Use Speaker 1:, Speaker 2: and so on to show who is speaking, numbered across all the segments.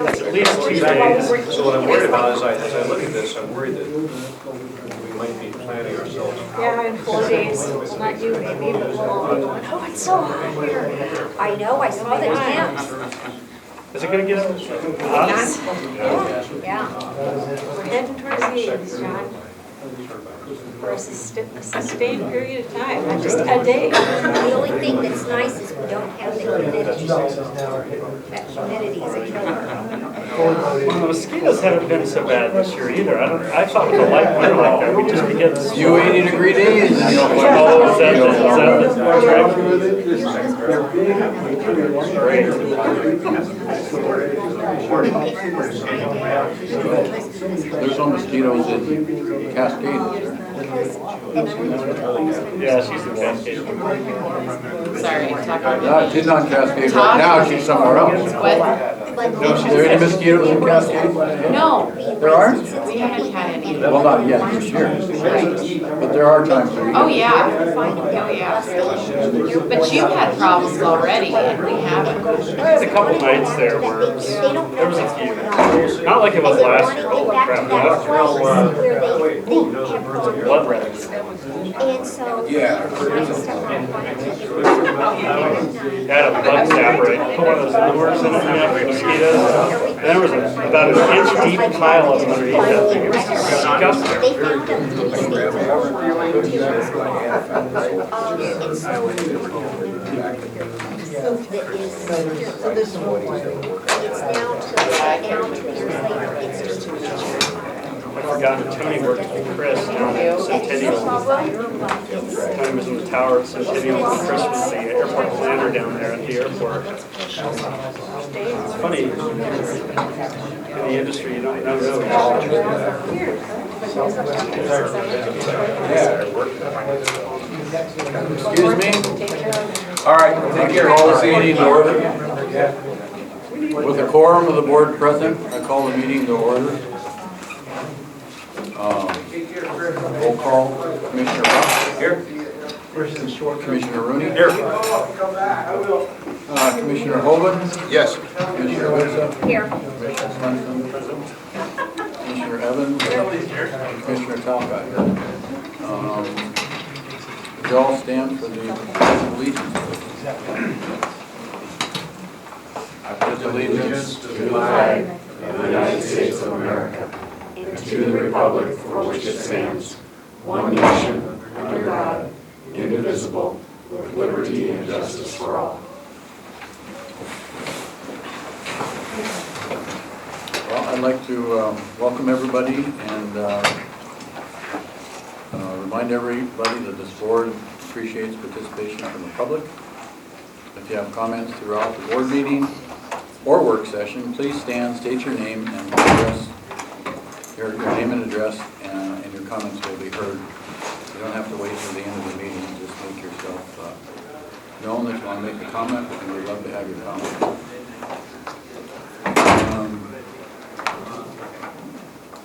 Speaker 1: It's at least 2 days.
Speaker 2: So what I'm worried about is, as I look at this, I'm worried that we might be planning ourselves.
Speaker 3: Yeah, in 4 days, well, not you maybe, but we'll all be going, oh, it's so hot here.
Speaker 4: I know, I saw the temps.
Speaker 1: Is it going to get hot?
Speaker 3: Yeah. We're heading towards the 80s, John. For a sustained period of time, not just a day.
Speaker 4: The only thing that's nice is we don't have the humidity. That humidity is a killer.
Speaker 1: Well, the mosquitoes haven't been so bad this year either. I thought with a light winter like that, we just be getting
Speaker 5: Few 80-degree days.
Speaker 1: Oh, is that
Speaker 5: There's no mosquitoes in Cascade.
Speaker 1: Yeah, she's in Cascade.
Speaker 6: Sorry, talking.
Speaker 5: No, she's not in Cascade right now, she's somewhere else.
Speaker 6: What?
Speaker 5: Are there any mosquitoes in Cascade?
Speaker 6: No,
Speaker 5: There aren't?
Speaker 6: we haven't had any.
Speaker 5: Well, not yet this year. But there are times where we
Speaker 6: Oh,
Speaker 5: get.
Speaker 6: yeah. Oh, yeah. But you've had problems already, and we haven't.
Speaker 1: I had a couple nights there where there was a few. Not like it was last year. Holy crap, last year. Blood red.
Speaker 4: And so.
Speaker 5: Yeah.
Speaker 1: I had a bug zapper. I put one of those lures in it, for mosquitoes. And there was about an inch deep pile of them underneath that thing. It was disgusting.
Speaker 4: They found them in the state of it's now 2 years later, it's just too much.
Speaker 1: I forgot that Tony worked with Chris down at Centennial. Tony was in the tower at Centennial, and Chris was the airport planner down there at the airport. It's funny, in the industry, you don't know.
Speaker 5: Excuse me? All right, take care. Call this meeting to order. With the quorum of the board present, I call the meeting to order. Roll call, Commissioner Buck. Here. Commissioner Rooney. Here. Commissioner Hoban.
Speaker 2: Yes.
Speaker 5: Commissioner Whitson.
Speaker 4: Here.
Speaker 5: Commissioner Swenson. Commissioner Evans. And Commissioner Talcott. Would you all stand for the allegiance, please? I pledge allegiance to the flag of the United States of America and to the republic for which it stands, one nation, under God, indivisible, with liberty and justice for all. Well, I'd like to welcome everybody and remind everybody that this board appreciates participation from the public. If you have comments throughout the board meeting or work session, please stand, state your name and address, your name and address, and your comments will be heard. You don't have to wait till the end of the meeting, just make yourself known that you want to make a comment, and we'd love to have your comment.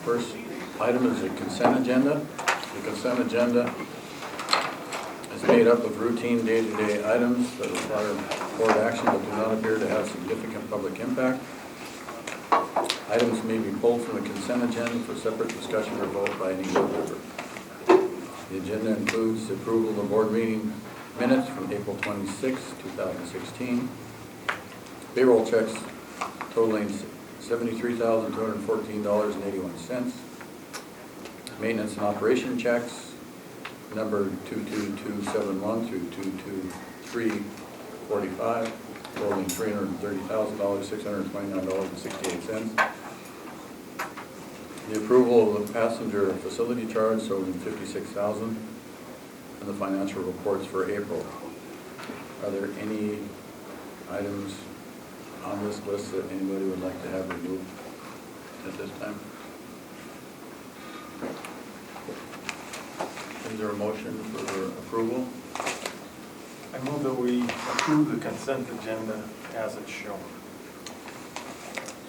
Speaker 5: First item is the consent agenda. The consent agenda is made up of routine day-to-day items that require board action but do not appear to have significant public impact. Items may be pulled from the consent agenda for separate discussion or vote by any board member. The agenda includes the approval of the board meeting minutes from April 26, 2016, payroll checks totaling $73,214.81, maintenance and operation checks number 22271 through 22345, totaling $330,629.68. The approval of the passenger facility charge totaling $56,000, and the financial reports for April. Are there any items on this list that anybody would like to have removed at this time? Is there a motion for approval?
Speaker 7: I move that we approve the consent agenda as it's shown.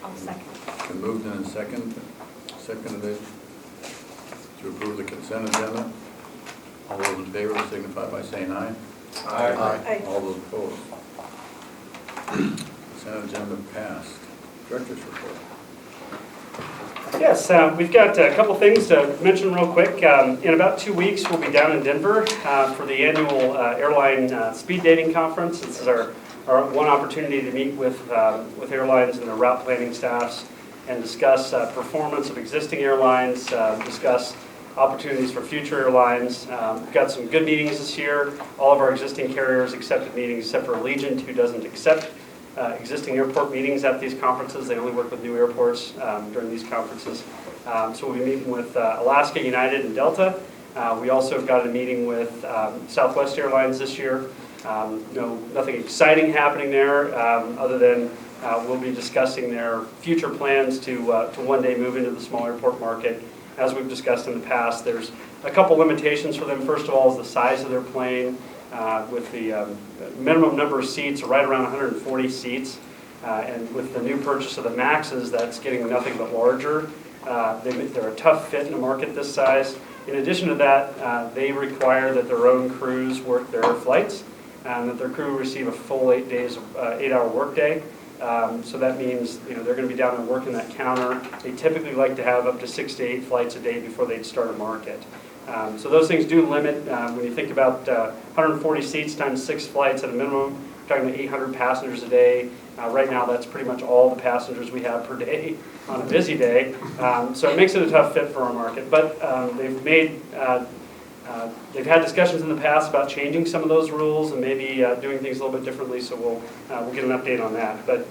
Speaker 3: I'll second.
Speaker 5: Been moved and seconded to approve the consent agenda. All those in favor signify by saying aye.
Speaker 7: Aye.
Speaker 3: Aye.
Speaker 5: All those opposed. Consent agenda passed. Director's report.
Speaker 1: Yes, we've got a couple things to mention real quick. In about 2 weeks, we'll be down in Denver for the annual airline speed dating conference. This is our one opportunity to meet with airlines and their route planning staffs and discuss performance of existing airlines, discuss opportunities for future airlines. We've got some good meetings this year. All of our existing carriers accepted meetings except for Allegiant, who doesn't accept existing airport meetings at these conferences. They only work with new airports during these conferences. So we'll be meeting with Alaska, United, and Delta. We also have got a meeting with Southwest Airlines this year. Nothing exciting happening there other than we'll be discussing their future plans to one day move into the small airport market. As we've discussed in the past, there's a couple limitations for them. First of all is the size of their plane. With the minimum number of seats right around 140 seats. And with the new purchase of the MAXs, that's getting nothing but larger. They're a tough fit in a market this size. In addition to that, they require that their own crews work their flights and that their crew receive a full 8 days, 8-hour workday. So that means they're going to be down there working that counter. They typically like to have up to 6 to 8 flights a day before they'd start a market. So those things do limit, when you think about 140 seats times 6 flights at a minimum, we're talking about 800 passengers a day. Right now that's pretty much all the passengers we have per day on a busy day. So it makes it a tough fit for our market. But they've had discussions in the past about changing some of those rules and maybe doing things a little bit differently, so we'll get an update on that. But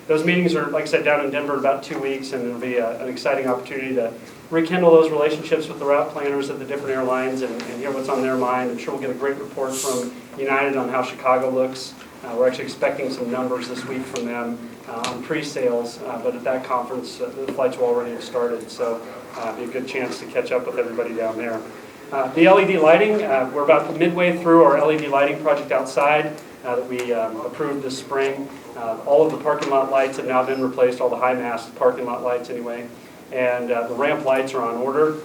Speaker 1: those meetings are, like I said, down in Denver in about 2 weeks, and it'll be an exciting opportunity to rekindle those relationships with the route planners at the different airlines and hear what's on their mind. I'm sure we'll get a great report from United on how Chicago looks. We're actually expecting some numbers this week from them on pre-sales, but at that conference, the flights will already have started, so it'll be a good chance to catch up with everybody down there. The LED lighting, we're about midway through our LED lighting project outside that we approved this spring. All of the parking lot lights have now been replaced, all the high-mast parking lot lights anyway. And the ramp lights are on order,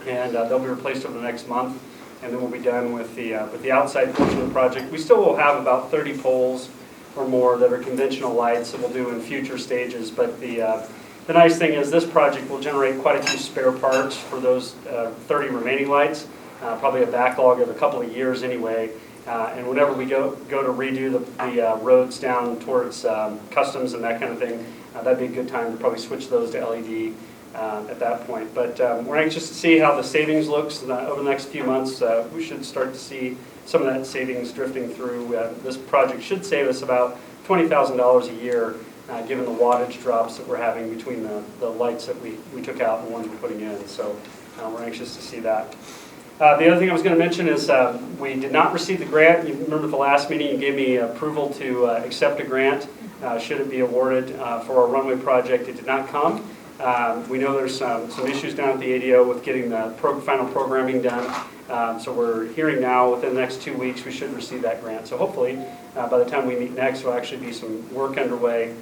Speaker 1: and they'll be replaced over the next month. And then we'll be done with the outside portion of the project. We still will have about 30 poles or more that are conventional lights that we'll do in future stages. But the nice thing is this project will generate quite a few spare parts for those 30 remaining lights, probably a backlog of a couple of years anyway. And whenever we go to redo the roads down towards customs and that kind of thing, that'd be a good time to probably switch those to LED at that point. But we're anxious to see how the savings looks over the next few months. We should start to see some of that savings drifting through. This project should save us about $20,000 a year, given the wattage drops that we're having between the lights that we took out and the ones we're putting in. So we're anxious to see that. The other thing I was going to mention is we did not receive the grant. You remember at the last meeting you gave me approval to accept a grant should it be awarded for our runway project. It did not come. We know there's some issues down at the ADO with getting the final programming done. So we're hearing now within the next 2 weeks we should receive that grant. So hopefully by the time we meet next there will actually be some work underway.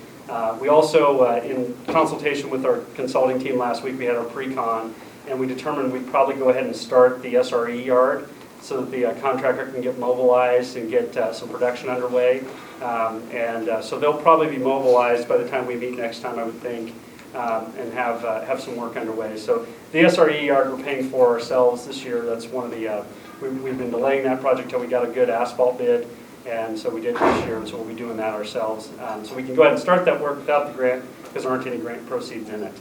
Speaker 1: We also, in consultation with our consulting team last week, we had our pre-con, and we determined we'd probably go ahead and start the SRE yard so that the contractor can get mobilized and get some production underway. So they'll probably be mobilized by the time we meet next time, I would think, and have some work underway. So the SRE yard we're paying for ourselves this year. That's one of the, we've been delaying that project until we got a good asphalt bid, and so we did this year, and so we'll be doing that ourselves. So we can go ahead and start that work without the grant because there aren't any grant proceeds in it.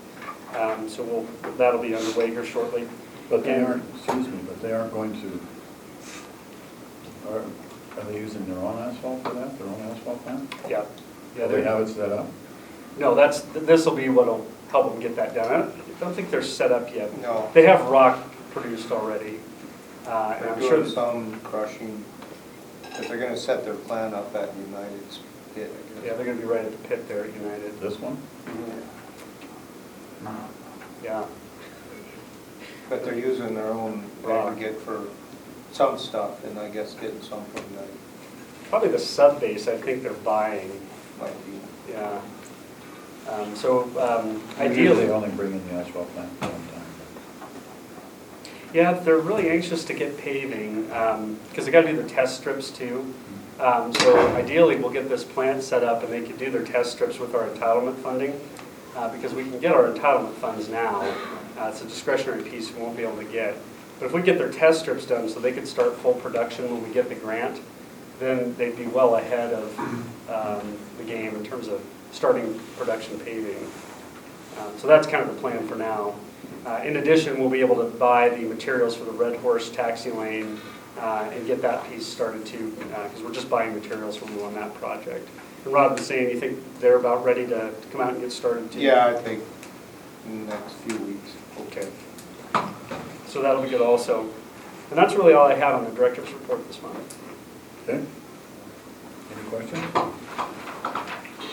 Speaker 1: So that'll be underway here shortly.
Speaker 5: But they aren't, excuse me, but they aren't going to, are they using their own asphalt for that, their own asphalt plant?
Speaker 1: Yeah.
Speaker 5: Do they have it set up?
Speaker 1: No, this will be what'll help them get that done. I don't think they're set up yet.
Speaker 2: No.
Speaker 1: They have rock produced already. And
Speaker 2: They're
Speaker 1: I'm sure
Speaker 2: doing some crushing, but they're gonna set their plan up at United's pit, I guess.
Speaker 1: yeah, they're going to be right at the pit there at United.
Speaker 5: This one?
Speaker 1: Yeah.
Speaker 2: But they're using their own aggregate for some stuff, and I guess getting some from United
Speaker 1: Probably the sub base I think they're buying.
Speaker 2: might be.
Speaker 1: Yeah.
Speaker 5: Usually
Speaker 1: Ideally,
Speaker 5: they only bring in the asphalt plant at one time.
Speaker 1: Yeah, they're really anxious to get paving, because they gotta do their test strips too. So ideally, we'll get this plant set up and they can do their test strips with our entitlement funding, because we can get our entitlement funds now. It's a discretionary piece we won't be able to get. But if we get their test strips done so they could start full production when we get the grant, then they'd be well ahead of the game in terms of starting production paving. So that's kind of the plan for now. In addition, we'll be able to buy the materials for the Red Horse taxi lane and get that piece started too, because we're just buying materials from them on that project. And Rod was saying, you think they're about ready to come out and get started too?
Speaker 2: Yeah, I think in the next few weeks.
Speaker 1: Okay. So that'll be good also. And that's really all I have on the director's report this month.
Speaker 5: Okay. Any questions?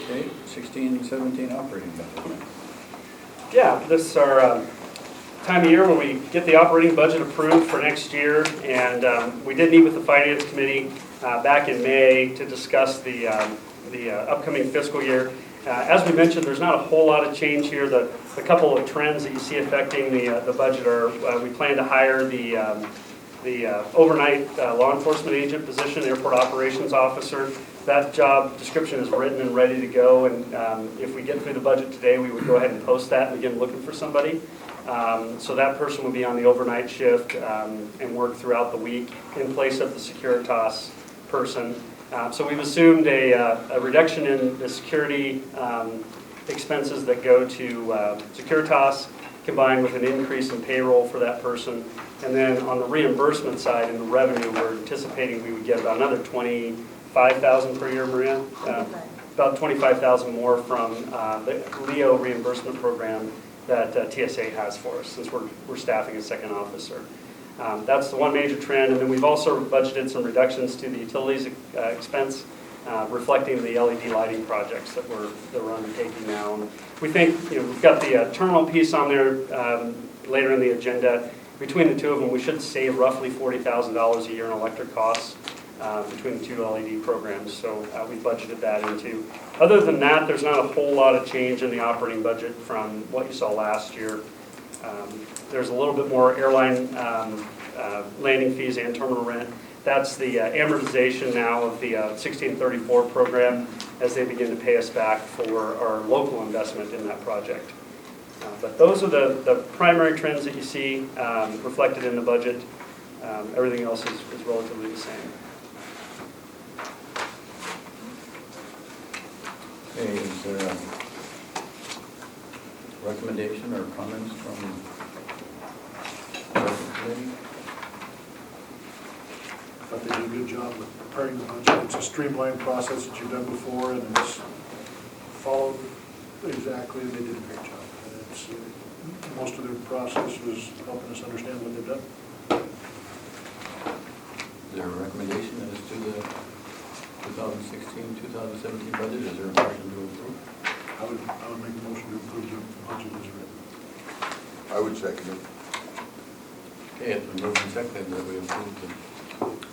Speaker 5: Okay, 16-17 operating budget.
Speaker 1: Yeah, this is our time of year when we get the operating budget approved for next year. And we did meet with the Finance Committee back in May to discuss the upcoming fiscal year. As we mentioned, there's not a whole lot of change here. The couple of trends that you see affecting the budget are we plan to hire the overnight law enforcement agent position, airport operations officer. That job description is written and ready to go, and if we get through the budget today, we would go ahead and post that and begin looking for somebody. So that person will be on the overnight shift and work throughout the week in place of the Securitas person. So we've assumed a reduction in the security expenses that go to Securitas, combined with an increase in payroll for that person. And then on the reimbursement side and the revenue, we're anticipating we would get about another $25,000 per year, Maria. About $25,000 more from the LEO reimbursement program that TSA has for us, since we're staffing a second officer. That's the one major trend, and then we've also budgeted some reductions to the utilities expense, reflecting the LED lighting projects that we're undertaking now. And we think, we've got the terminal piece on there later in the agenda. Between the two of them, we should save roughly $40,000 a year in electric costs between the two LED programs. So we budgeted that into. Other than that, there's not a whole lot of change in the operating budget from what you saw last year. There's a little bit more airline landing fees and terminal rent. That's the amortization now of the 1634 program as they begin to pay us back for our local investment in that project. But those are the primary trends that you see reflected in the budget. Everything else is relatively the same.
Speaker 5: Okay, is there a recommendation or comments from the committee?
Speaker 8: I thought they did a good job with preparing the budget. It's a streamlined process that you've done before, and it's followed exactly, and they did a great job. And it's, most of their process was helping us understand what they've done.
Speaker 5: Is there a recommendation as to the 2016-2017 budget? Is there a motion to approve?
Speaker 8: I would make a motion to approve the budget as written.
Speaker 9: I would second it.
Speaker 5: Okay, it's been moved and seconded that we approve the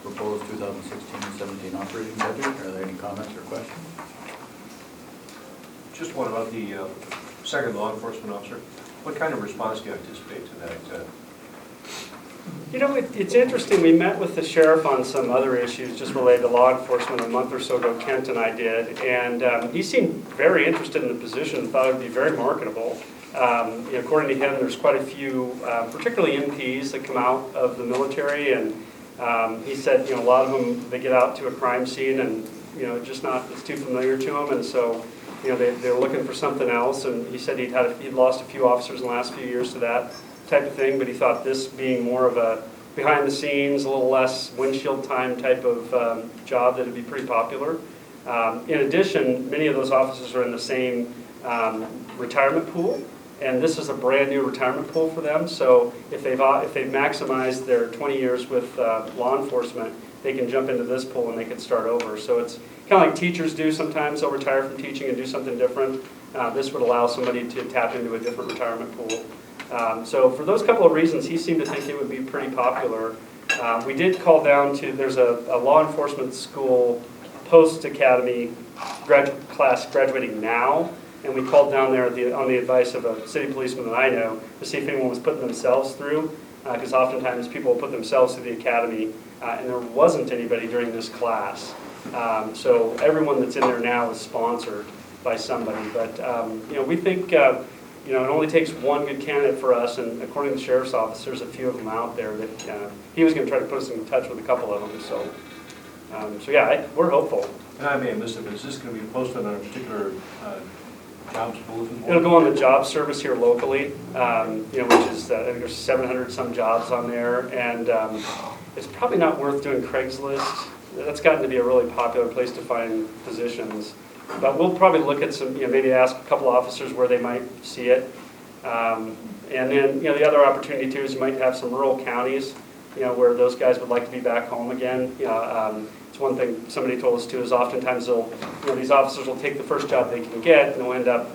Speaker 5: proposed 2016-17 operating budget. Are there any comments or questions?
Speaker 10: Just one about the second law enforcement officer. What kind of response do you anticipate to that?
Speaker 1: It's interesting. We met with the sheriff on some other issues just related to law enforcement a month or so ago. Kent and I did, and he seemed very interested in the position, thought it would be very marketable. According to him, there's quite a few, particularly MPs that come out of the military, and he said, a lot of them, they get out to a crime scene and, it's too familiar to them, and so, they're looking for something else. And he said he'd lost a few officers in the last few years to that type of thing, but he thought this being more of a behind the scenes, a little less windshield time type of job, that would be pretty popular. In addition, many of those officers are in the same retirement pool, and this is a brand new retirement pool for them. So if they've maximized their 20 years with law enforcement, they can jump into this pool and they can start over. So it's kind of like teachers do sometimes. They'll retire from teaching and do something different. This would allow somebody to tap into a different retirement pool. So for those couple of reasons, he seemed to think it would be pretty popular. We did call down to, there's a law enforcement school post-academy class graduating now, and we called down there on the advice of a city policeman that I know to see if anyone was putting themselves through. because oftentimes people put themselves through the academy, and there wasn't anybody during this class. So everyone that's in there now is sponsored by somebody, but we think it only takes one good candidate for us, and according to the sheriff's office, there's a few of them out there that he was going to try to put us in touch with a couple of them. So yeah, we're hopeful.
Speaker 10: And I may have missed it, but is this going to be posted on a particular jobs bulletin board?
Speaker 1: It'll go on the job service here locally, which is, I think there's 700 some jobs on there, and it's probably not worth doing Craigslist. That's gotten to be a really popular place to find positions. But we'll probably look at some, maybe ask a couple officers where they might see it. And then, the other opportunity too is you might have some rural counties, where those guys would like to be back home again. It's one thing somebody told us too is oftentimes these officers will take the first job they can get and they'll end up,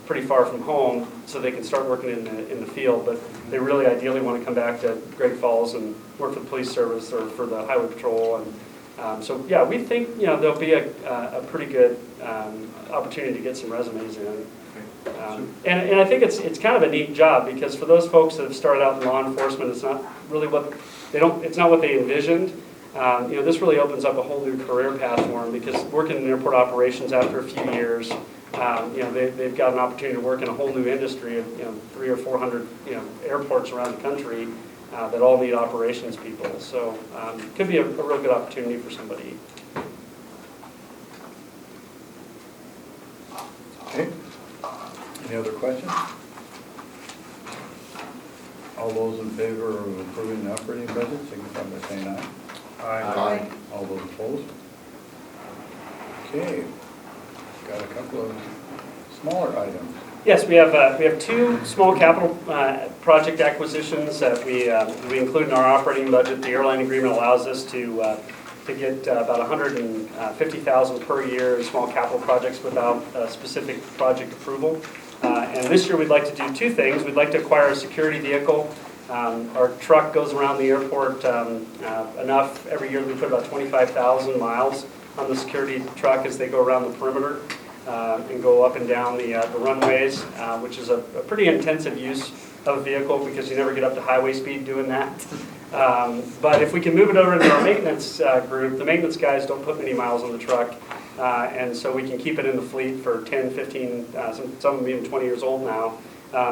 Speaker 1: pretty far from home so they can start working in the field. But they really ideally want to come back to Great Falls and work for the police service or for the highway patrol. And so yeah, we think there'll be a pretty good opportunity to get some resumes in. And I think it's kind of a neat job because for those folks that have started out in law enforcement, it's not really it's not what they envisioned. This really opens up a whole new career path for them because working in airport operations after a few years, they've got an opportunity to work in a whole new industry of 300 or 400 airports around the country that all need operations people. So it could be a real good opportunity for somebody.
Speaker 5: Okay. Any other questions? All those in favor of approving the operating budget, signify by saying aye.
Speaker 9: Aye.
Speaker 5: All those opposed? Okay. Got a couple of smaller items.
Speaker 1: Yes, we have two small capital project acquisitions that we include in our operating budget. The airline agreement allows us to get about $150,000 per year in small capital projects without specific project approval. And this year we'd like to do two things. We'd like to acquire a security vehicle. Our truck goes around the airport enough every year. We put about 25,000 miles on the security truck as they go around the perimeter and go up and down the runways, which is a pretty intensive use of a vehicle because you never get up to highway speed doing that. But if we can move it over into our maintenance group, the maintenance guys don't put many miles on the truck, and so we can keep it in the fleet for 10, 15, some of them even 20 years old now.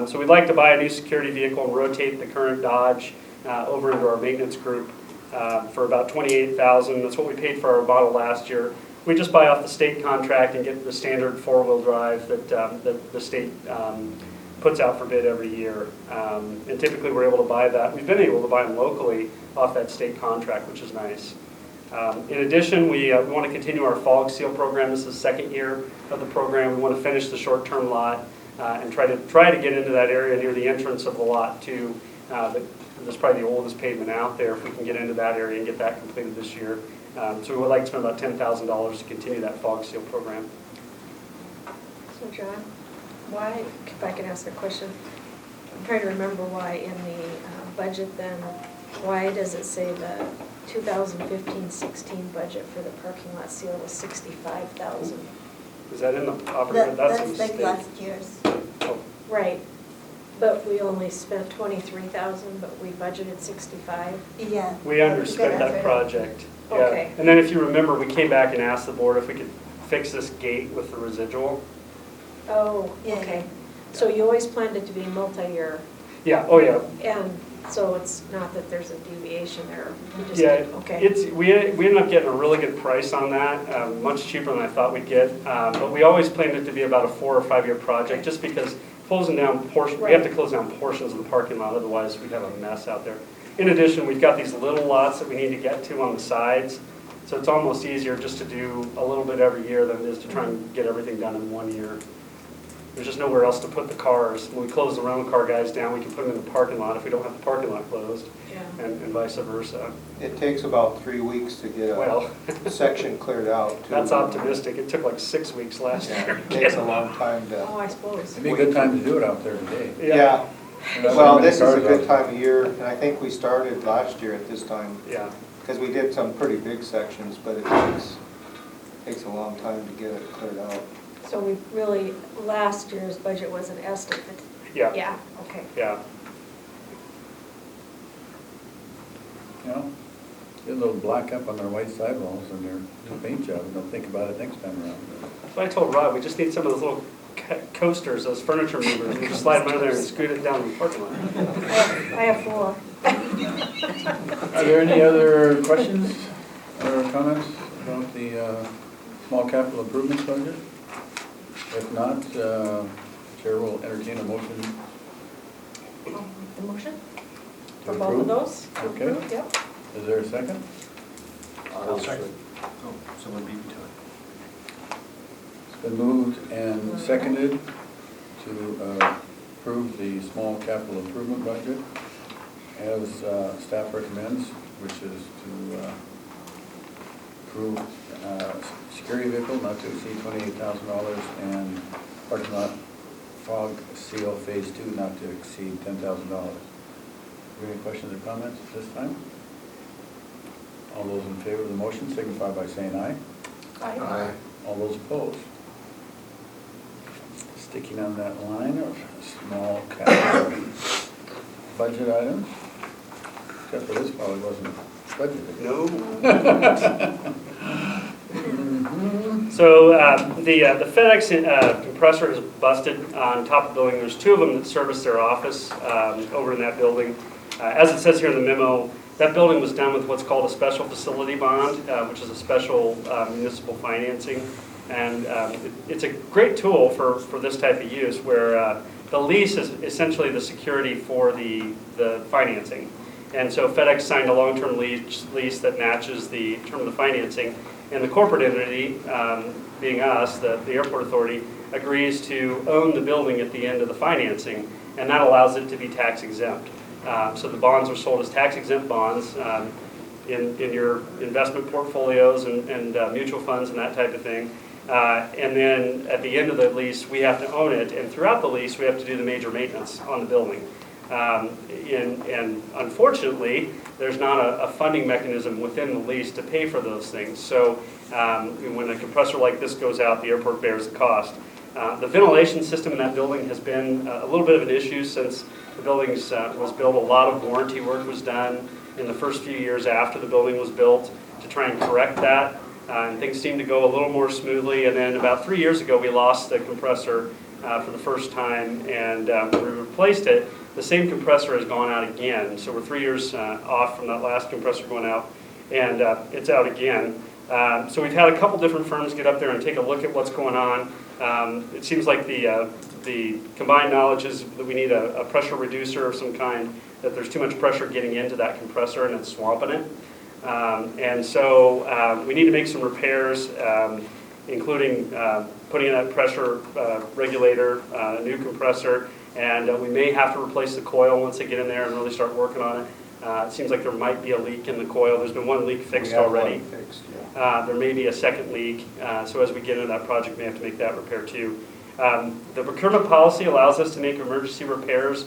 Speaker 1: So we'd like to buy a new security vehicle and rotate the current Dodge over into our maintenance group for about $28,000. That's what we paid for our model last year. We just buy off the state contract and get the standard four-wheel drive that the state puts out for bid every year. And typically we're able to buy that. We've been able to buy them locally off that state contract, which is nice. In addition, we want to continue our fog seal program. This is the second year of the program. We want to finish the short-term lot and try to get into that area near the entrance of the lot too. That's probably the oldest pavement out there. If we can get into that area and get that completed this year. So we would like to spend about $10,000 to continue that fog seal program.
Speaker 3: So John, why, if I can ask a question, I'm trying to remember why in the budget then, why does it say the 2015-16 budget for the parking lot seal was $65,000?
Speaker 1: Is that in the operating?
Speaker 4: That's like last year's.
Speaker 1: Oh,
Speaker 3: Right, but we only spent $23,000, but we budgeted $65,000.
Speaker 4: Yeah.
Speaker 1: we underspent that project. Yeah.
Speaker 3: Okay.
Speaker 1: And then if you remember, we came back and asked the board if we could fix this gate with the residual.
Speaker 3: Oh,
Speaker 4: Yeah,
Speaker 3: okay.
Speaker 4: yeah.
Speaker 3: So you always planned it to be multi-year,
Speaker 1: Yeah, oh yeah.
Speaker 3: and so it's not that there's a deviation there. You just
Speaker 1: Yeah,
Speaker 3: did- okay.
Speaker 1: we ended up getting a really good price on that, much cheaper than I thought we'd get. But we always planned it to be about a 4 or 5 year project, just because closing down portions, we have to close down portions of the parking lot, otherwise we'd have a mess out there. In addition, we've got these little lots that we need to get to on the sides, so it's almost easier just to do a little bit every year than it is to try and get everything done in 1 year. There's just nowhere else to put the cars. When we close the rental car guys down, we can put them in the parking lot if we don't have the parking lot closed,
Speaker 3: Yeah.
Speaker 1: and vice versa.
Speaker 2: It takes about 3 weeks to get
Speaker 1: Well,
Speaker 2: a section cleared out. too.
Speaker 1: that's optimistic. It took like 6 weeks last
Speaker 2: Yeah,
Speaker 1: year.
Speaker 2: it takes a long time
Speaker 3: Oh,
Speaker 2: to,
Speaker 3: I suppose.
Speaker 5: It'd be a good time to do it out there today.
Speaker 2: yeah.
Speaker 5: Not
Speaker 2: Well,
Speaker 5: many
Speaker 2: this is a
Speaker 5: cars
Speaker 2: good
Speaker 5: out
Speaker 2: time of year, and I think we started last year at this time,
Speaker 1: Yeah.
Speaker 2: because we did some pretty big sections, but it takes a long time to get it cleared out.
Speaker 3: So we really, last year's budget was an estimate.
Speaker 1: Yeah.
Speaker 3: Yeah, okay.
Speaker 1: Yeah.
Speaker 5: Then they'll black up on their white sidewalls and their paint job, and they'll think about it next time around.
Speaker 1: So I told Rod, we just need some of those little coasters, those furniture movers, we just slide them under there and scoot it down the parking lot.
Speaker 3: I have 4.
Speaker 5: Are there any other questions or comments about the small capital improvements budget? If not, Chair will entertain a motion
Speaker 3: The motion?
Speaker 5: to
Speaker 3: For both of
Speaker 5: approve.
Speaker 3: those?
Speaker 5: Okay.
Speaker 3: Yep.
Speaker 5: Is there a second?
Speaker 10: I'll second. Oh, someone beat me to it.
Speaker 5: It's been moved and seconded to approve the small capital improvement budget as staff recommends, which is to approve security vehicle not to exceed $28,000 and parking lot fog seal phase 2 not to exceed $10,000. Any questions or comments at this time? All those in favor of the motion signify by saying aye.
Speaker 10: Aye.
Speaker 5: All those opposed? Sticking on that line of small capital budget items, except for this probably wasn't budgeted.
Speaker 1: No.
Speaker 5: Mhm.
Speaker 1: So the FedEx compressor is busted on top of the building. There's 2 of them that service their office over in that building. As it says here in the memo, that building was done with what's called a special facility bond, which is a special municipal financing. And it's a great tool for this type of use where the lease is essentially the security for the financing. And so FedEx signed a long-term lease that matches the term of the financing. And the corporate entity, being us, the airport authority, agrees to own the building at the end of the financing. And that allows it to be tax exempt. So the bonds are sold as tax exempt bonds in your investment portfolios and mutual funds and that type of thing. And then at the end of the lease, we have to own it. And throughout the lease, we have to do the major maintenance on the building. And unfortunately, there's not a funding mechanism within the lease to pay for those things. So when a compressor like this goes out, the airport bears the cost. The ventilation system in that building has been a little bit of an issue since the building was built. A lot of warranty work was done in the first few years after the building was built to try and correct that. And things seemed to go a little more smoothly. And then about 3 years ago, we lost the compressor for the first time. And when we replaced it, the same compressor has gone out again. So we're 3 years off from that last compressor going out. And it's out again. So we've had a couple different firms get up there and take a look at what's going on. It seems like the combined knowledge is that we need a pressure reducer of some kind, that there's too much pressure getting into that compressor and it's swamping it. And so we need to make some repairs, including putting in a pressure regulator, a new compressor, and we may have to replace the coil once they get in there and really start working on it. It seems like there might be a leak in the coil. There's been 1 leak fixed already. There may be a second leak, so as we get into that project, we may have to make that repair too. The procurement policy allows us to make emergency repairs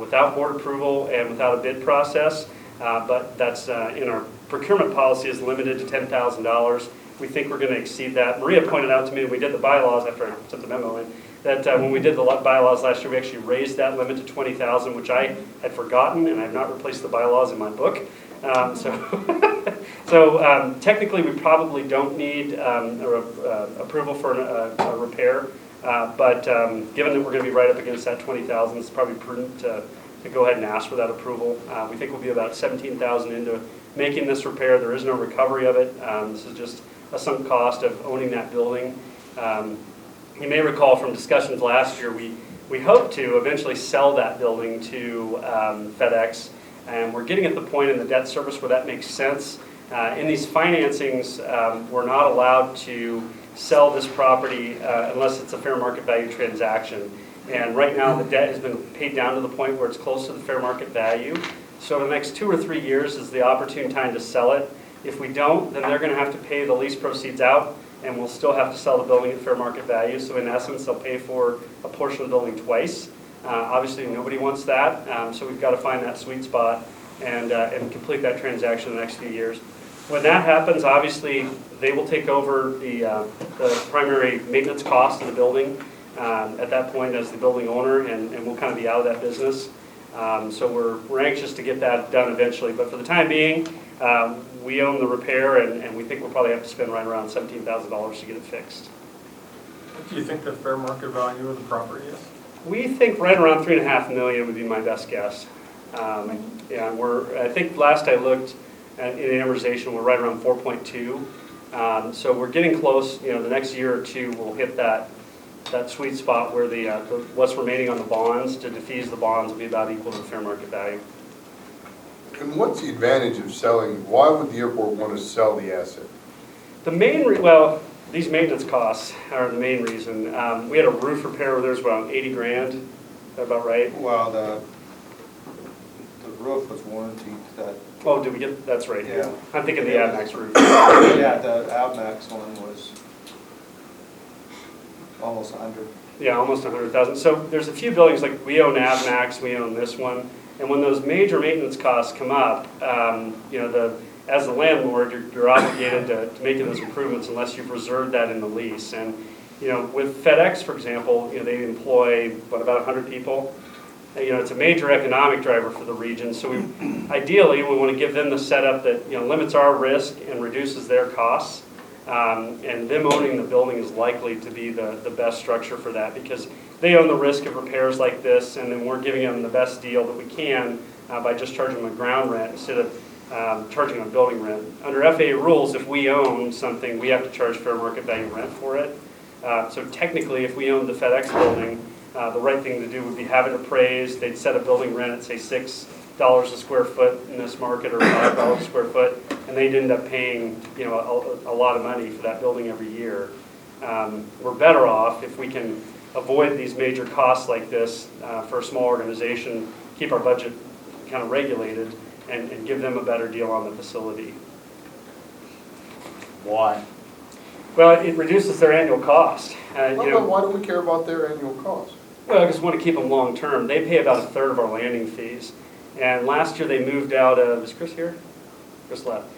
Speaker 1: without board approval and without a bid process, but that's in our procurement policy is limited to $10,000. We think we're going to exceed that. Maria pointed out to me when we did the bylaws after I sent the memo in, that when we did the bylaws last year, we actually raised that limit to $20,000, which I had forgotten, and I have not replaced the bylaws in my book. So technically, we probably don't need approval for a repair, but given that we're going to be right up against that $20,000, it's probably prudent to go ahead and ask for that approval. We think we'll be about $17,000 into making this repair. There is no recovery of it. This is just a sunk cost of owning that building. You may recall from discussions last year, we hope to eventually sell that building to FedEx, and we're getting at the point in the debt service where that makes sense. In these financings, we're not allowed to sell this property unless it's a fair market value transaction. And right now, the debt has been paid down to the point where it's close to the fair market value. So the next 2 or 3 years is the opportune time to sell it. If we don't, then they're going to have to pay the lease proceeds out, and we'll still have to sell the building at fair market value. So in essence, they'll pay for a portion of the building twice. Obviously, nobody wants that, so we've got to find that sweet spot and complete that transaction in the next few years. When that happens, obviously, they will take over the primary maintenance cost of the building at that point as the building owner, and we'll kind of be out of that business. So we're anxious to get that done eventually, but for the time being, we own the repair, and we think we'll probably have to spend right around $17,000 to get it fixed.
Speaker 7: What do you think the fair market value of the property is?
Speaker 1: We think right around $3.5 million would be my best guess. Yeah, I think last I looked in amortization, we're right around 4.2. So we're getting close. The next year or two, we'll hit that sweet spot where the what's remaining on the bonds to defease the bonds will be about equal to the fair market value.
Speaker 9: And what's the advantage of selling, why would the airport want to sell the asset?
Speaker 1: The main, these maintenance costs are the main reason. We had a roof repair where there's around 80 grand. Is that about right?
Speaker 2: Well, the roof was warranted, that,
Speaker 1: Oh, did we get, that's right.
Speaker 2: Yeah.
Speaker 1: I'm thinking the AdMax roof.
Speaker 2: yeah, the AdMax one was almost 100.
Speaker 1: Yeah, almost 100,000. So there's a few buildings, like we own AdMax, we own this one. And when those major maintenance costs come up, as the landlord, you're obligated to making those improvements unless you've reserved that in the lease. And with FedEx, for example, they employ about 100 people. It's a major economic driver for the region. So ideally, we want to give them the setup that limits our risk and reduces their costs. And them owning the building is likely to be the best structure for that, because they own the risk of repairs like this, and then we're giving them the best deal that we can by just charging them a ground rent instead of charging them building rent. Under FAA rules, if we own something, we have to charge fair market value rent for it. So technically, if we owned the FedEx building, the right thing to do would be have it appraised. They'd set a building rent at, say, $6 a square foot in this market, or $5 a square foot, and they'd end up paying a lot of money for that building every year. We're better off if we can avoid these major costs like this for a small organization, keep our budget kind of regulated, and give them a better deal on the facility.
Speaker 9: Why?
Speaker 1: Well, it reduces their annual cost.
Speaker 9: Why do we care about their annual cost?
Speaker 1: Well, I just want to keep them long term. They pay about 1/3 of our landing fees. And last year they moved out of, is Chris here? Chris left.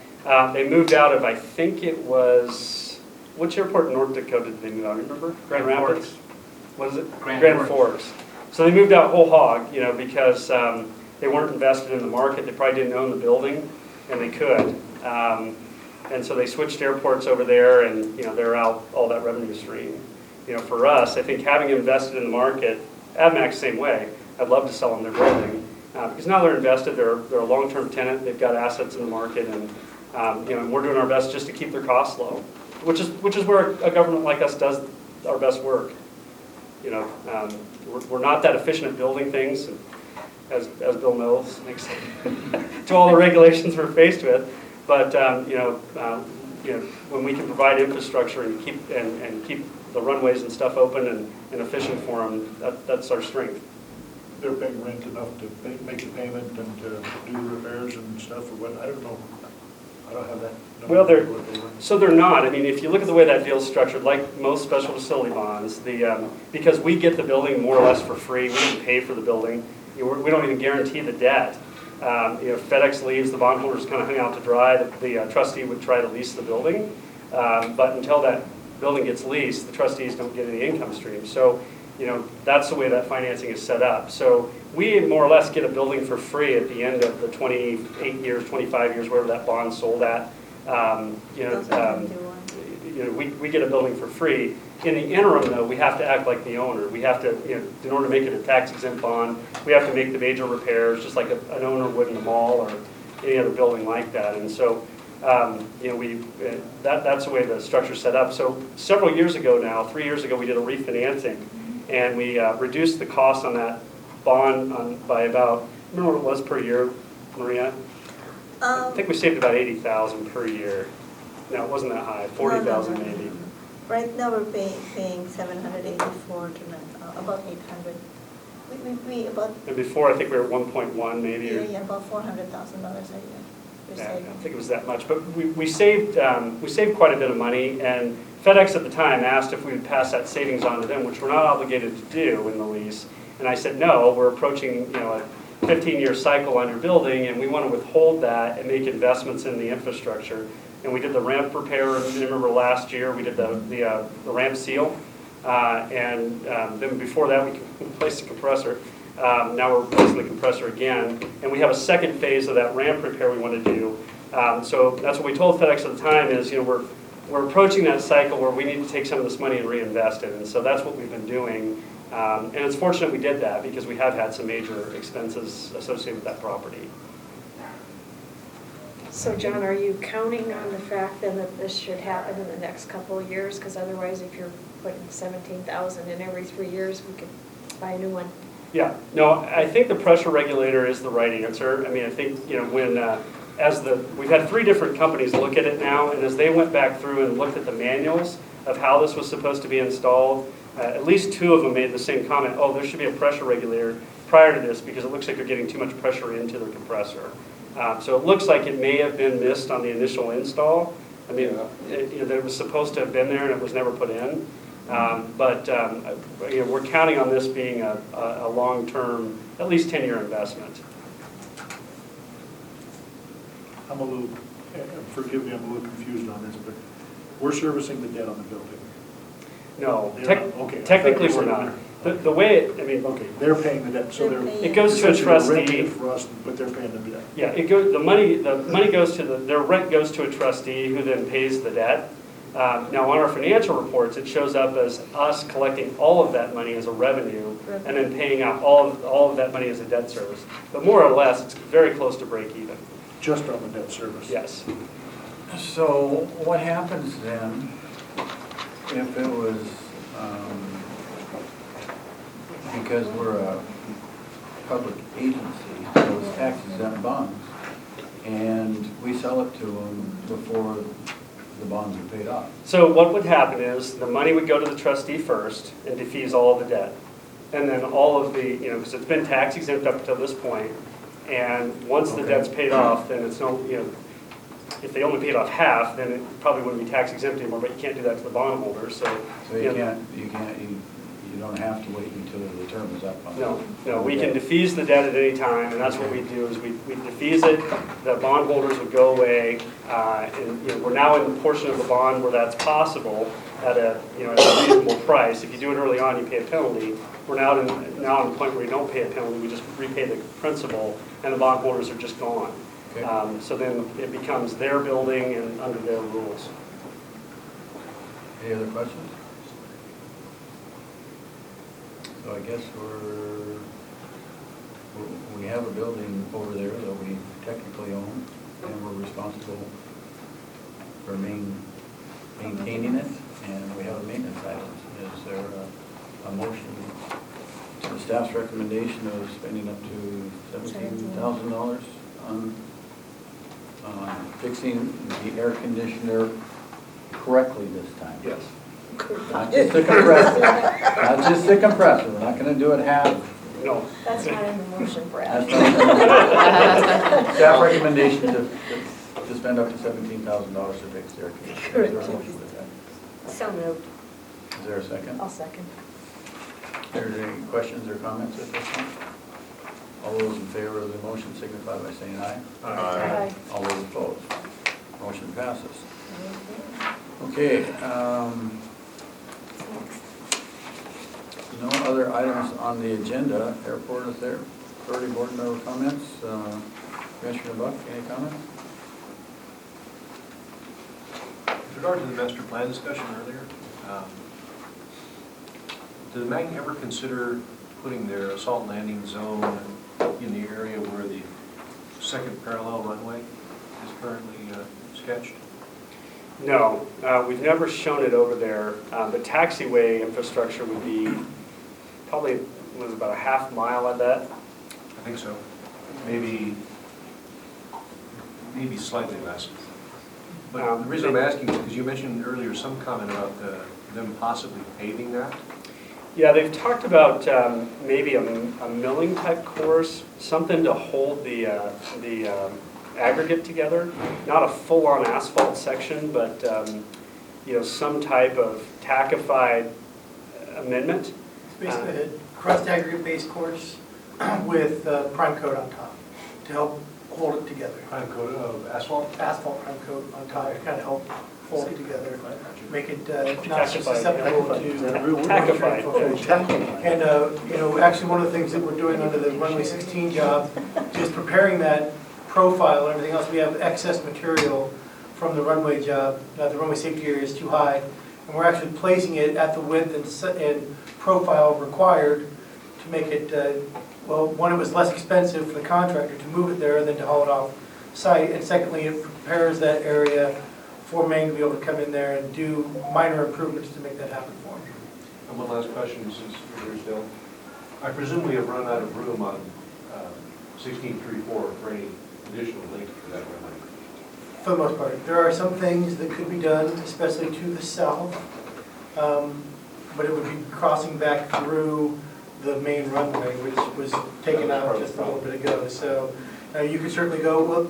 Speaker 1: They moved out of, I think it was, which airport in North Dakota did they move out? Remember? Grand Rapids? What is it? Grand Forks. So they moved out whole hog, because they weren't invested in the market. They probably didn't own the building, and they could. And so they switched airports over there, and they're out all that revenue stream. For us, I think having invested in the market, AdMax same way. I'd love to sell them their building because now they're invested. They're a long-term tenant. They've got assets in the market, and and we're doing our best just to keep their costs low, which is where a government like us does our best work. We're not that efficient at building things, as Bill knows, to all the regulations we're faced with. But when we can provide infrastructure and keep the runways and stuff open and efficient for them, that's our strength.
Speaker 8: They're paying rent enough to make the payment and to do the repairs and stuff, or what? I don't know. I don't have that.
Speaker 1: Well, they're not. I mean, if you look at the way that deal's structured, like most special facility bonds, because we get the building more or less for free, we didn't pay for the building. We don't even guarantee the debt. If FedEx leaves, the bondholders kind of hang out to dry. The trustee would try to lease the building, but until that building gets leased, the trustees don't get any income stream. So, that's the way that financing is set up. So we more or less get a building for free at the end of the 28 years, 25 years, wherever that bond sold at. We get a building for free. In the interim, though, we have to act like the owner. We have to, in order to make it a tax-exempt bond, we have to make the major repairs, just like an owner would in a mall or any other building like that. And so, that's the way the structure's set up. So several years ago now, 3 years ago, we did a refinancing, and we reduced the cost on that bond by about, remember what it was per year, Maria? I think we saved about $80,000 per year. No, it wasn't that high, $40,000 maybe.
Speaker 11: Right now we're paying 784 to about 800. We about.
Speaker 1: And before I think we were at 1.1 maybe.
Speaker 11: Yeah, about $400,000 a year.
Speaker 1: Yeah, I don't think it was that much, but we saved quite a bit of money, and FedEx at the time asked if we would pass that savings on to them, which we're not obligated to do in the lease. And I said, no, we're approaching a 15-year cycle on your building, and we want to withhold that and make investments in the infrastructure. And we did the ramp repair. Remember last year we did the ramp seal, and then before that we replaced the compressor. Now we're replacing the compressor again, and we have a second phase of that ramp repair we want to do. So that's what we told FedEx at the time is, we're approaching that cycle where we need to take some of this money and reinvest it, and so that's what we've been doing. And it's fortunate we did that because we have had some major expenses associated with that property.
Speaker 3: So John, are you counting on the fact then that this should happen in the next couple of years? Because otherwise, if you're putting 17,000 in every 3 years, we could buy a new one.
Speaker 1: Yeah, no, I think the pressure regulator is the right answer. I mean, I think, when, we've had 3 different companies look at it now, and as they went back through and looked at the manuals of how this was supposed to be installed, at least 2 of them made the same comment, oh, there should be a pressure regulator prior to this because it looks like they're getting too much pressure into the compressor. So it looks like it may have been missed on the initial install. I mean, that it was supposed to have been there and it was never put in. But we're counting on this being a long-term, at least 10-year investment.
Speaker 8: I'm a little, forgive me, I'm a little confused on this, but we're servicing the debt on the building.
Speaker 1: No,
Speaker 8: They're not. Okay.
Speaker 1: technically we're not. The way
Speaker 8: Okay, they're paying the debt, so they're.
Speaker 1: it goes to a
Speaker 8: essentially they're renting
Speaker 1: trustee.
Speaker 8: it for us, but they're paying the debt.
Speaker 1: Yeah, the money goes to their rent goes to a trustee who then pays the debt. Now on our financial reports, it shows up as us collecting all of that money as a revenue and then paying out all of that money as a debt service. But more or less, it's very close to break even.
Speaker 8: Just on the debt service?
Speaker 1: Yes.
Speaker 5: So what happens then if it was, because we're a public agency, so it's tax exempt bonds, and we sell it to them before the bonds are paid off?
Speaker 1: So what would happen is the money would go to the trustee first and defease all of the debt. And then all of the, because it's been tax exempt up until this point, and once the debt's paid off, then it's no, if they only paid off half, then it probably wouldn't be tax exempt anymore, but you can't do that to the bondholders, so.
Speaker 5: So you don't have to wait until the term is up on it?
Speaker 1: No, we can defease the debt at any time, and that's what we do, is we defease it, the bondholders would go away, and we're now in the portion of the bond where that's possible at a reasonable price. If you do it early on, you pay a penalty. We're now in the point where you don't pay a penalty, we just repay the principal, and the bondholders are just gone.
Speaker 5: Okay.
Speaker 1: So then it becomes their building and under their rules.
Speaker 5: Any other questions? So I guess we have a building over there that we technically own, and we're responsible for maintaining it, and we have a maintenance item. Is there a motion to the staff's recommendation of spending up to $17,000 on fixing the air conditioner correctly this time?
Speaker 1: Yes.
Speaker 5: Not just the compressor. Not just the compressor. We're not going to do it half.
Speaker 1: No.
Speaker 3: That's not in the motion, Brad.
Speaker 5: Staff recommendation to spend up to $17,000 to fix the air conditioner. Is there a motion with that?
Speaker 4: So moved.
Speaker 5: Is there a second?
Speaker 3: I'll second.
Speaker 5: Are there any questions or comments at this point? All those in favor of the motion signify by saying aye.
Speaker 3: Aye.
Speaker 5: All those opposed. Motion passes. Okay. No other items on the agenda. Airport Authority Board member comments. Commissioner Buck, any comments?
Speaker 10: With regard to the master plan discussion earlier, did MAG ever consider putting their assault landing zone in the area where the second parallel runway is currently sketched?
Speaker 1: No, we've never shown it over there. The taxiway infrastructure would be probably was about a half mile, I bet.
Speaker 10: I think so. Maybe slightly less. But the reason I'm asking is because you mentioned earlier some comment about them possibly paving that.
Speaker 1: Yeah, they've talked about maybe a milling type course, something to hold the aggregate together. Not a full-on asphalt section, but some type of tackified amendment.
Speaker 12: It's basically a crust aggregate base course with prime coat on top to help hold it together.
Speaker 10: Prime coat of asphalt?
Speaker 12: Asphalt prime coat on top to kind of help fold it together, make it not so
Speaker 1: Tackified,
Speaker 12: susceptible
Speaker 1: Tackified.
Speaker 12: And, actually, one of the things that we're doing under the runway 16 job is preparing that profile and everything else. We have excess material from the runway job. The runway safety area is too high, and we're actually placing it at the width and profile required to make it, well, one, it was less expensive for the contractor to move it there than to haul it off site, and secondly, it prepares that area for Maine to be able to come in there and do minor improvements to make that happen for them.
Speaker 10: And one last question, since you're here still. I presume we have run out of room on 1634 for any additional length for that runway.
Speaker 12: For the most part. There are some things that could be done, especially to the south, but it would be crossing back through the main runway, which was taken out just a little bit ago. So you could certainly go, well,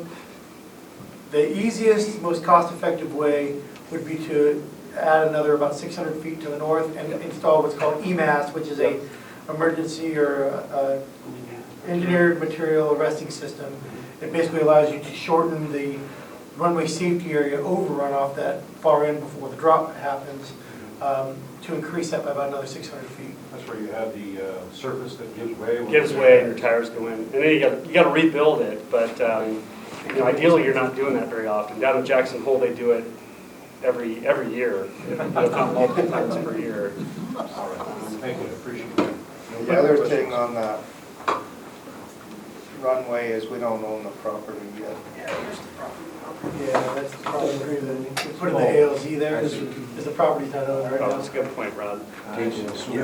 Speaker 12: the easiest, most cost-effective way would be to add another about 600 feet to the north and install what's called EMAS, which is a emergency or engineered material arresting system. It basically allows you to shorten the runway safety area overrun off that far end before the drop happens, to increase that by about another 600 feet.
Speaker 10: That's where you have the surface that gives way.
Speaker 1: Gives way and your tires go in. And then you got to rebuild it, but ideally you're not doing that very often. Down in Jackson Hole, they do it every year, if not multiple times per year.
Speaker 10: All right, thank you, I appreciate that.
Speaker 2: The other thing on that runway is we don't own the property yet.
Speaker 12: Yeah, that's the problem. Putting the ALZ there is the property's not owned right
Speaker 1: Oh,
Speaker 12: now.
Speaker 1: that's a good point, Rod.
Speaker 10: So we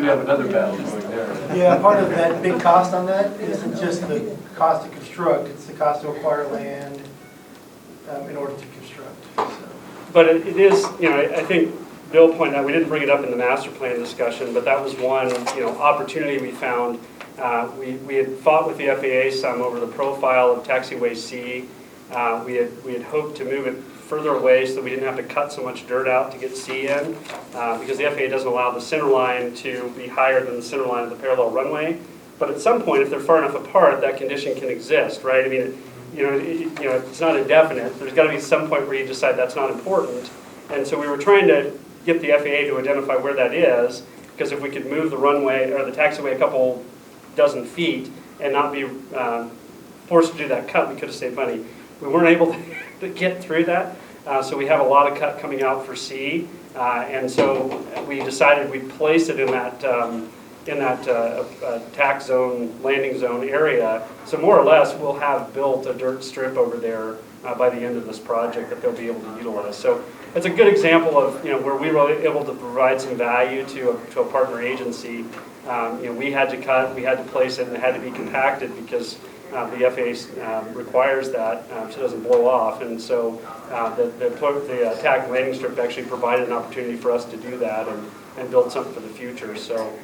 Speaker 10: have another battle going there.
Speaker 12: Yeah, part of that big cost on that isn't just the cost to construct, it's the cost to acquire land in order to construct. So.
Speaker 1: But it is, I think Bill pointed out, we didn't bring it up in the master plan discussion, but that was one, opportunity we found. We had fought with the FAA some over the profile of taxiway C. We had hoped to move it further away so that we didn't have to cut so much dirt out to get C in, because the FAA doesn't allow the center line to be higher than the center line of the parallel runway. But at some point, if they're far enough apart, that condition can exist, right? I mean, it's not indefinite. There's got to be some point where you decide that's not important. And so we were trying to get the FAA to identify where that is, because if we could move the runway or the taxiway a couple dozen feet and not be forced to do that cut, we could have saved money. We weren't able to get through that, so we have a lot of cut coming out for C, and so we decided we'd place it in that tack zone, landing zone area. So more or less, we'll have built a dirt strip over there by the end of this project that they'll be able to utilize. So it's a good example of where we were able to provide some value to a partner agency. We had to cut, we had to place it, and it had to be compacted because the FAA requires that so it doesn't blow off. And so the attack landing strip actually provided an opportunity for us to do that and build something for the future. So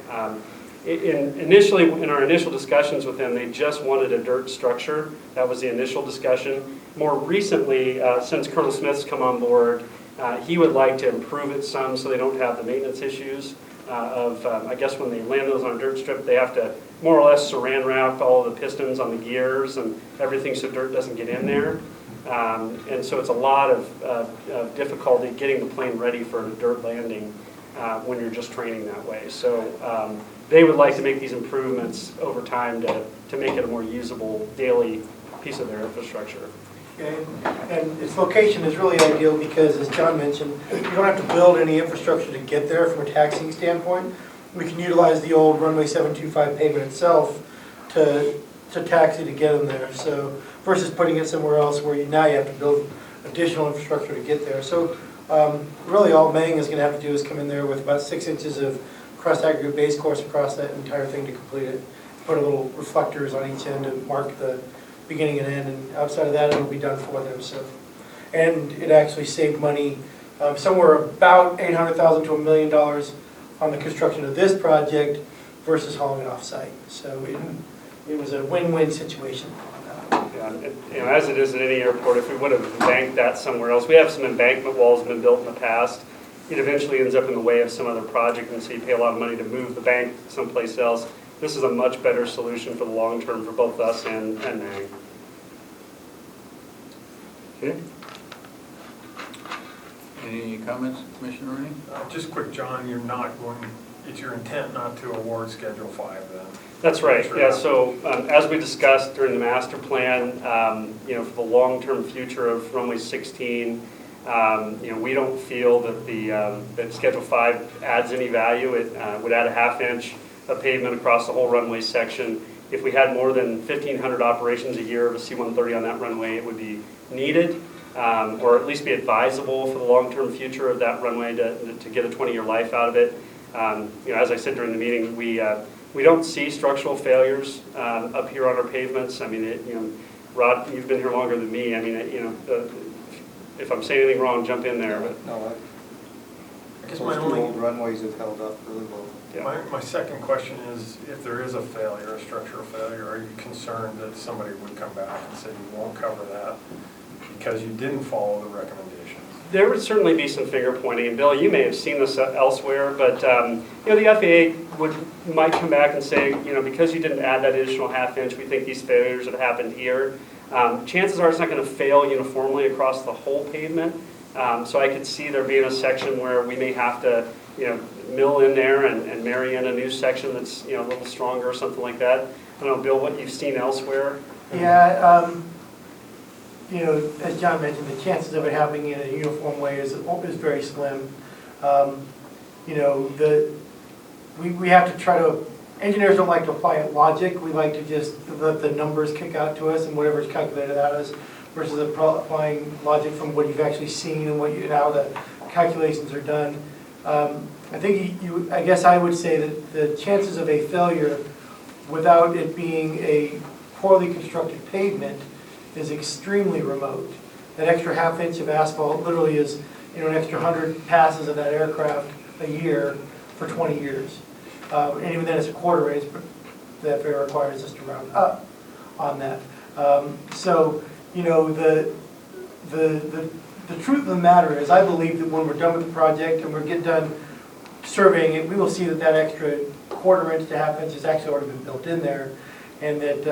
Speaker 1: initially, in our initial discussions with them, they just wanted a dirt structure. That was the initial discussion. More recently, since Colonel Smith's come on board, he would like to improve it some so they don't have the maintenance issues I guess when they land those on a dirt strip, they have to more or less saran wrap all the pistons on the gears and everything so dirt doesn't get in there. And so it's a lot of difficulty getting the plane ready for a dirt landing when you're just training that way. So they would like to make these improvements over time to make it a more usable daily piece of their infrastructure.
Speaker 12: Okay. And its location is really ideal because, as John mentioned, you don't have to build any infrastructure to get there from a taxiing standpoint. We can utilize the old runway 725 pavement itself to taxi to get them there. So versus putting it somewhere else where now you have to build additional infrastructure to get there. So really all Mang is going to have to do is come in there with about 6 inches of crust aggregate base course across that entire thing to complete it. Put a little reflectors on each end to mark the beginning and end, and outside of that it'll be done for them. So, and it actually saved money, somewhere about $800,000 to $1 million on the construction of this project versus hauling it off site. So it was a win-win situation.
Speaker 1: Yeah, as it is at any airport, if we would have embanked that somewhere else, we have some embankment walls that have been built in the past. It eventually ends up in the way of some other project, and so you pay a lot of money to move the bank someplace else. This is a much better solution for the long term for both us and Mang. Okay.
Speaker 5: Any comments, Commissioner Rooney?
Speaker 7: Just quick, John, it's your intent not to award Schedule 5 then?
Speaker 1: That's right, yeah, so as we discussed during the master plan, for the long-term future of runway 16, we don't feel that that Schedule 5 adds any value. It would add a half-inch of pavement across the whole runway section. If we had more than 1,500 operations a year of a C-130 on that runway, it would be needed, or at least be advisable for the long-term future of that runway to get a 20-year life out of it. As I said during the meeting, we don't see structural failures up here on our pavements. I mean, Rod, you've been here longer than me. I mean, if I'm saying anything wrong, jump in there. But
Speaker 2: No,
Speaker 7: I guess
Speaker 2: those two old runways have held up really well.
Speaker 1: yeah.
Speaker 7: My second question is, if there is a failure, a structural failure, are you concerned that somebody would come back and say you won't cover that because you didn't follow the recommendations?
Speaker 1: There would certainly be some finger pointing, and Bill, you may have seen this elsewhere, but the FAA might come back and say, because you didn't add that additional half-inch, we think these failures have happened here. Chances are it's not going to fail uniformly across the whole pavement, so I could see there being a section where we may have to, mill in there and marry in a new section that's a little stronger or something like that. I don't know, Bill, what you've seen elsewhere?
Speaker 12: Yeah, as John mentioned, the chances of it happening in a uniform way is very slim. We have to try to, engineers don't like to apply logic. We like to just let the numbers kick out to us and whatever's calculated out us versus applying logic from what you've actually seen and how the calculations are done. I guess I would say that the chances of a failure without it being a poorly constructed pavement is extremely remote. That extra half-inch of asphalt literally is, an extra 100 passes of that aircraft a year for 20 years. And even then it's a quarter inch, but the FAA requires us to round up on that. The truth of the matter is, I believe that when we're done with the project and we get done surveying it, we will see that extra quarter inch to half inch has actually already been built in there. And that,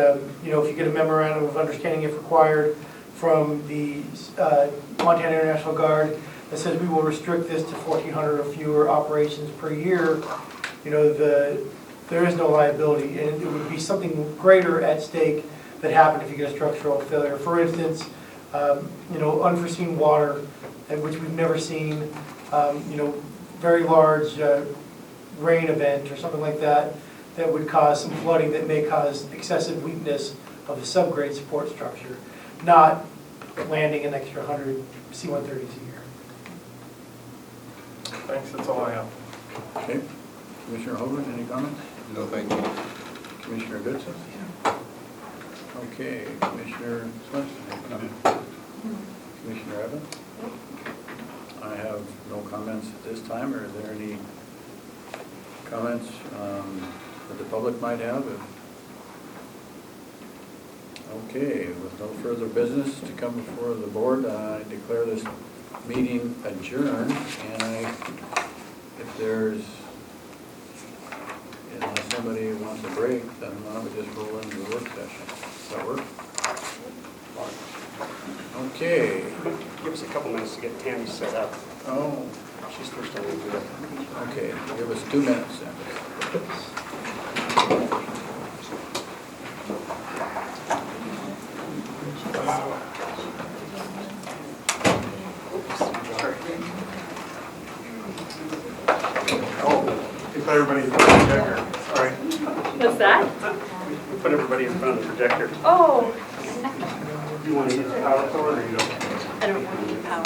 Speaker 12: if you get a memorandum of understanding if required from the Montana International Guard that says we will restrict this to 1,400 or fewer operations per year, there is no liability. And it would be something greater at stake that happened if you get a structural failure. For instance, unforeseen water, which we've never seen, very large rain event or something like that, that would cause some flooding that may cause excessive weakness of the subgrade support structure, not landing an extra 100 C-130s a year.
Speaker 7: Thanks, that's all I have.
Speaker 5: Okay. Commissioner Hogan, any comments?
Speaker 9: No, thank you.
Speaker 5: Commissioner Goodson? Okay. Commissioner Swenson, any comments? Commissioner Evans? I have no comments at this time, or is there any comments that the public might have? Okay, with no further business to come before the board, I declare this meeting adjourned, and unless somebody wants a break, then why don't we just roll into the work session? Does that work? Okay.
Speaker 1: Give us a couple minutes to get Tammy set up.
Speaker 5: Oh,
Speaker 1: She's first on the agenda.
Speaker 5: okay. Give us 2 minutes then.
Speaker 7: You put everybody in front of the projector. Sorry.
Speaker 3: What's that?
Speaker 1: We put everybody in front of the projector.
Speaker 3: Oh.
Speaker 1: You want to use the power cord or you don't?
Speaker 3: I don't want to use power.